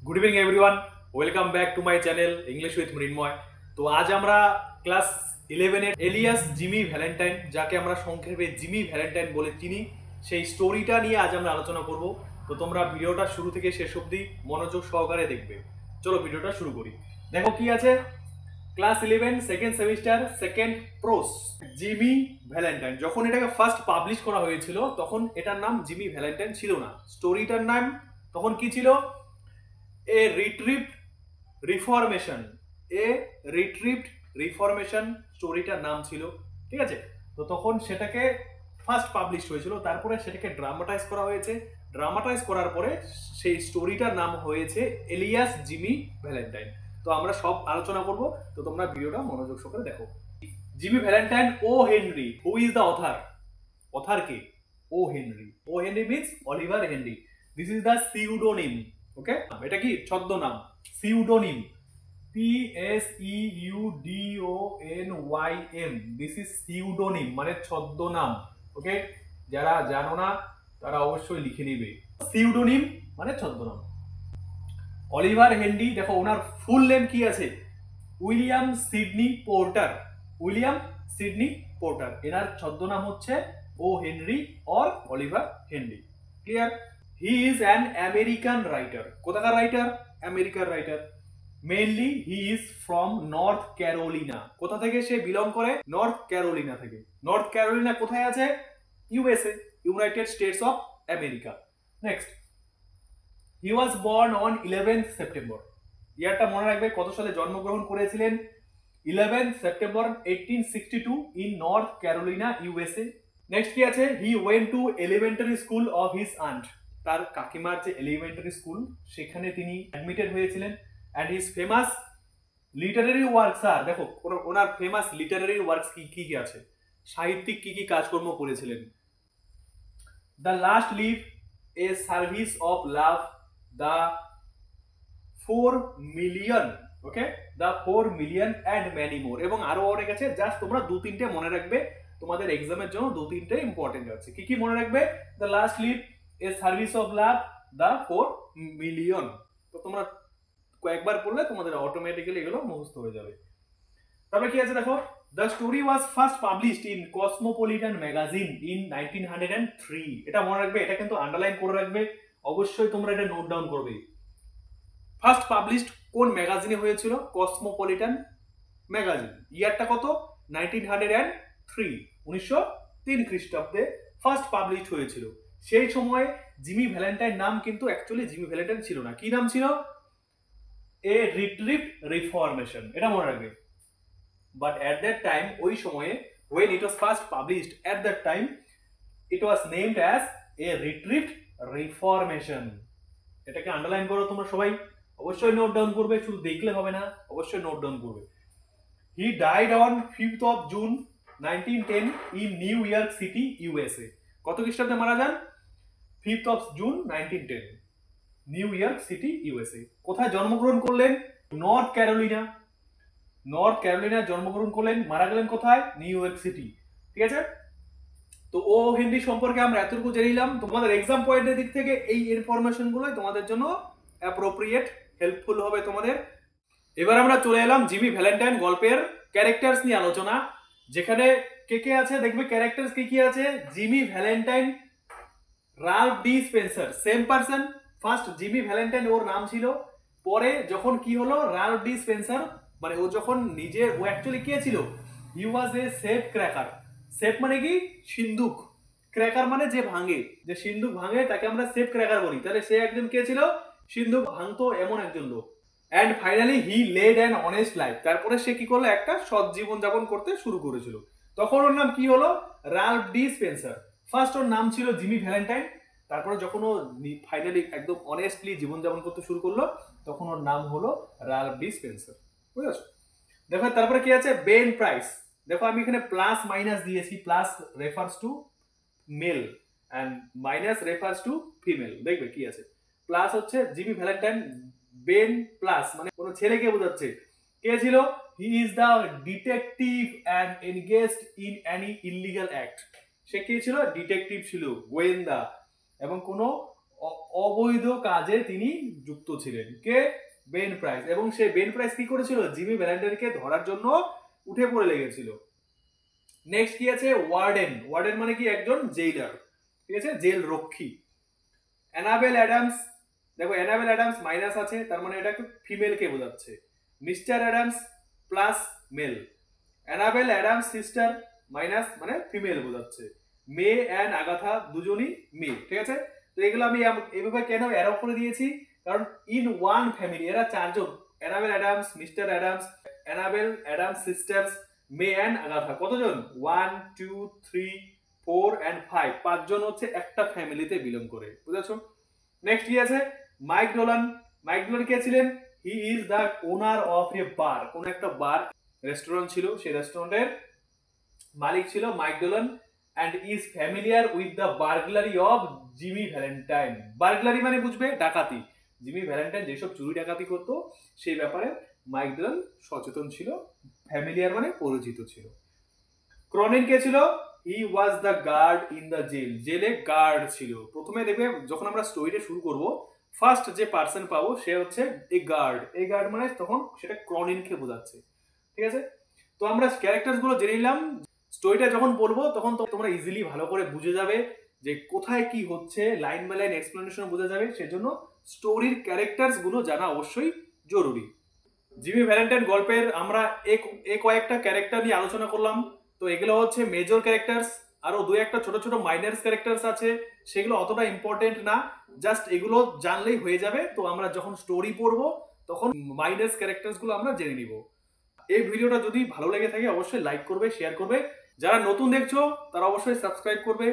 Good evening everyone, welcome back to my channel English with Mrinmoy. তো আজ আমরা class 11-এর এলিয়াস জিমি ভ্যালেন্টাইন, যাকে আমরা সংক্ষেপে জিমি ভ্যালেন্টাইন বলে চিনি, সেই স্টোরিটা নিয়ে আজ আমরা আলোচনা করব। তো তোমরা ভিডিওটা শুরু থেকে শেষ অবধি মনোযোগ সহকারে দেখবে। চলো ভিডিওটা শুরু করি। দেখো কি আছে, class 11 second semester second প্রোস, Jimmy Valentine. যখন এটাকে ফার্স্ট পাবলিশ করা হয়েছিল তখন এটার নাম জিমি ভ্যালেন্টাইন ছিল না। স্টোরিটার নাম তখন কি ছিল? এ রিট্রিভড রিফরমেশন। এ রিট্রিভড রিফরমেশন স্টোরিটার নাম ছিল, ঠিক আছে? তো তখন সেটাকে ফার্স্ট পাবলিশ হয়েছিল, তারপরে সেটাকে ড্রামাটাইজ করা হয়েছে। ড্রামাটাইজ করার পরে সেই স্টোরিটার নাম হয়েছে এলিয়াস জিমি ভ্যালেন্টাইন। তো আমরা সব আলোচনা করব, তো তোমরা ভিডিওটা মনোযোগ সহকারে দেখো। Jimmy Valentine O Henry, who is the author? Author কে? O Henry. O Henry means Oliver Henry. This is the pseudonym. Okay, এটা কি ছদ্মনাম? Pseudonym, PSEUDONYM। This is pseudonym মানে ছদ্মনাম। ওকে, যারা জানো না তারা অবশ্যই লিখে নিবে। সিউডোনিম মানে ছদ্মনাম। অলিভার হেনরি, দেখো ওনার ফুল নেম কি আছে? William Sydney Porter. William Sydney Porter. এনার ছদ্মনাম হচ্ছে O Henry or Oliver Henry. Clear? He is an American writer. কোথাকার রাইটার? আমেরিকার writer. Mainly he is from North Carolina. কোথা থেকে সে বিলং করে? নর্থ ক্যারোলিনা থেকে। নর্থ ক্যারোলিনা কোথায় আছে? USA, United States of America. Next, he was born on 11th September. ইয়ারটা মনে রাখবে, কত সালে জন্মগ্রহণ করেছিলেন? 11th September 1862 in north Carolina, USA. Next কি আছে? He went to elementary school of his aunt. তার কাকিমার যে এলিমেন্টারি স্কুল, সেখানে তিনি অ্যাডমিটেড হয়েছিলেন। And his famous literary works আর, দেখো ওনার ফেমাস লিটারারি ওয়ার্কস কি কি আছে, সাহিত্যিক কি কি কাজকর্ম করেছিলেন? The last leaf, a service of love, the 4 million. Okay, the 4 million and many more, এবং আরো অনেক আছে। জাস্ট তোমরা দু তিনটে মনে রাখবে, তোমাদের এক্সামের জন্য দু তিনটে ইম্পর্টেন্ট আছে। কি কি মনে রাখবে? The last leaf, a service of love, the 4 million. তো তোমরা কয়েকবার পড়লে তোমাদের অটোমেটিক্যালি এগুলো মুখস্থ হয়ে যাবে। তারপরে কি আছে দেখো, the story was first published in Cosmopolitan magazine in 1903। এটা মনে রাখবে, এটা কিন্তু আন্ডারলাইন করে রাখবে, অবশ্যই তোমরা এটা নোট ডাউন করবে। ফার্স্ট পাবলিশড কোন ম্যাগাজিনে হয়েছিল? Cosmopolitan magazine. ইয়ারটা কত? 1903, 1903 খ্রিস্টাব্দে ফার্স্ট পাবলিশড হয়েছিল। সেই সময় জিমি ভ্যালেন্টাইন নাম কিন্তু অ্যাকচুয়ালি জিমি ভ্যালেন্টাইন ছিল না। কি নাম ছিল? এ রিট্রিভড রিফরমেশন। এটা মনে রাখবে। বাট অ্যাট দ্যাট টাইম, ওই সময়ে, when it was first published, at that time it was named as a retrieved reformation। এটাকে আন্ডারলাইন করো তোমরা সবাই, অবশ্যই নোট ডাউন করবে, শুধু দেখলে হবে না, অবশ্যই নোট ডাউন করবে। He died on 5th of June 1910 in new York city, USA. কত খ্রিস্টাব্দে মারা যান? 5th of June 1910, new York city, USA. কোথায় জন্মগ্রহণ করলেন? North Carolina. নর্থ ক্যারোলিনায় জন্মগ্রহণ করলেন, মারা গেলেন কোথায়? New York city. ঠিক আছে? তো ও হেনরি সম্পর্কে আমরা এতটুকু জেনে নিলাম। তোমাদের এক্সাম পয়েন্টের দিক থেকে এই ইনফরমেশন গুলোই তোমাদের জন্য অ্যাপ্রোপ্রিয়েট, হেল্পফুল হবে তোমাদের। এবার আমরা চলে এলাম জিমি ভ্যালেন্টাইন গল্পের ক্যারেক্টার্স নিয়ে আলোচনা। যেখানে কে কে আছে দেখবে, ক্যারেক্টার্স কি কি আছে? Jimmy Valentine, Ralph D Spencer, same person. First Jimmy Valentine ওর নাম ছিল, পরে যখন কি হলো, রাল্ফ ডি স্পেন্সার, মানে ও যখন নিজে, ও অ্যাকচুয়ালি কে ছিল? He was a safe cracker. Safe মানে কি? সিন্দুক। ক্র্যাকার মানে যে ভাঙে, যে সিন্দুক ভাঙে তাকে আমরা সেফ ক্র্যাকার বলি। তাহলে সে একজন কে ছিল? সিন্দুক ভাঙতো এমন একজন লোক। And finally he led an honest life. তারপরে সে কি করলো? একটা সৎ জীবন যাপন করতে শুরু করেছিল। তখন ওর নাম কি হলো? Ralph D Spencer. ফার্স্ট ওর নাম ছিল জিমি ভ্যালেন্টাইন, তারপরে যখন ও ফাইনালি একদম অনেস্টলি জীবনযাপন করতে শুরু করলো, তখন ওর নাম হলো রাল্ফ ডি স্পেন্সার। বুঝেছো? দেখো তারপরে কি আছে? Ben price. দেখো আমি এখানে প্লাস মাইনাস দিয়েছি। Plus refers to male and minus refers to female. দেখবে কি আছে, প্লাস হচ্ছে জিমি ভ্যালেন্টাইন, বেন প্লাস মানে কোনো ছেলেকে বোঝাচ্ছে। কে ছিল? He is the detective and engaged in any illegal act. সে কে ছিল? ডিটেকটিভ ছিল, গোয়েন্দা, এবং কোনো অবৈধ কাজে তিনি যুক্ত ছিলেন। কে? Ben Price. এবং সেই বেন প্রাইস কি করেছিল? জিমি ভ্যালেন্টাইনকে ধরার জন্য উঠে পড়ে লেগেছিল। নেক্সট কি আছে? ওয়ার্ডেন। ওয়ার্ডেন মানে কি? একজন জেইলার, ঠিক আছে, জেল রক্ষী। অ্যানাবেল অ্যাডামস, দেখো অ্যানাবেল অ্যাডামস মাইনাস আছে, তার মানে এটা ফিমেল কে বোঝাচ্ছে। Mister Adams plus male. Annabel Adams sister minus মানে ফিমেল বোঝাচ্ছে। মে অ্যান্ড আগাথা দুজনই মেয়ে, ঠিক আছে। তো এগুলো আমি এভাবে কেন অ্যারো করে দিয়েছি? কারণ ইন ওয়ান ফ্যামিলি এরা চারজন, Annabel Adams, mister Adams, Annabel Adams sisters, May and Agatha কতজন? 1 2 3 4 and 5, পাঁচজন হচ্ছে একটা ফ্যামিলিতে বিলং করে, বুঝেছো? নেক্সট কি আছে? Mike Dolan. মাইক ডোলান কে ছিলেন? He is the owner of a bar. কোন একটা বার রেস্টুরেন্ট ছিল, সেই রেস্টুরেন্টের মালিক ছিল Mike Dolan. And is familiar with the burglary of Jimmy Valentine. Burglary মানে বুঝবে ডাকাতি। জিমি ভ্যালেন্টাইন যেসব চুরি ডাকাতি করতো সেই ব্যাপারে মাইক ডোলান সচেতন ছিল, ফ্যামিলিয়ার মানে পরিচিত ছিল। ক্রনিন কে ছিল? He was the guard in the jail. জেলে গার্ড ছিল। প্রথমে দেখবে যখন আমরা স্টোরিটা শুরু করব, ফার্স্ট যে পার্সন পাবো সে হচ্ছে এই গার্ড। এই গার্ড মানে তখন সেটা ক্রনিনকে বোঝাচ্ছে, ঠিক আছে। তো আমরা ক্যারেক্টার্স গুলো জেনে নিলাম। স্টোরিটা যখন বলবো তখন তো তোমরা ইজিলি ভালো করে বুঝে যাবে যে কোথায় কি হচ্ছে, লাইন বাই লাইন এক্সপ্লেনেশন বোঝা যাবে। সেজন্য স্টোরির ক্যারেক্টার্স গুলো জানা অবশ্যই জরুরি। জিমি ভ্যালেন্টাইন গল্পের আমরা কয়েকটা ক্যারেক্টার নিয়ে আলোচনা করলাম। তো এগুলো হচ্ছে মেজর ক্যারেক্টার্স, আরো দুই একটা ছোট ছোট মাইনার্স ক্যারেক্টার্স আছে, সেগুলো অতটা ইম্পর্টেন্ট না, জাস্ট এগুলো জানলেই হয়ে যাবে। তো আমরা যখন স্টোরি পড়বো তখন মাইনার্স ক্যারেক্টার্স গুলো আমরা জেনে নিব। এই ভিডিওটা যদি ভালো লেগে থাকে অবশ্যই লাইক করবে, শেয়ার করবে। যারা নতুন দেখছো তারা অবশ্যই সাবস্ক্রাইব করবে।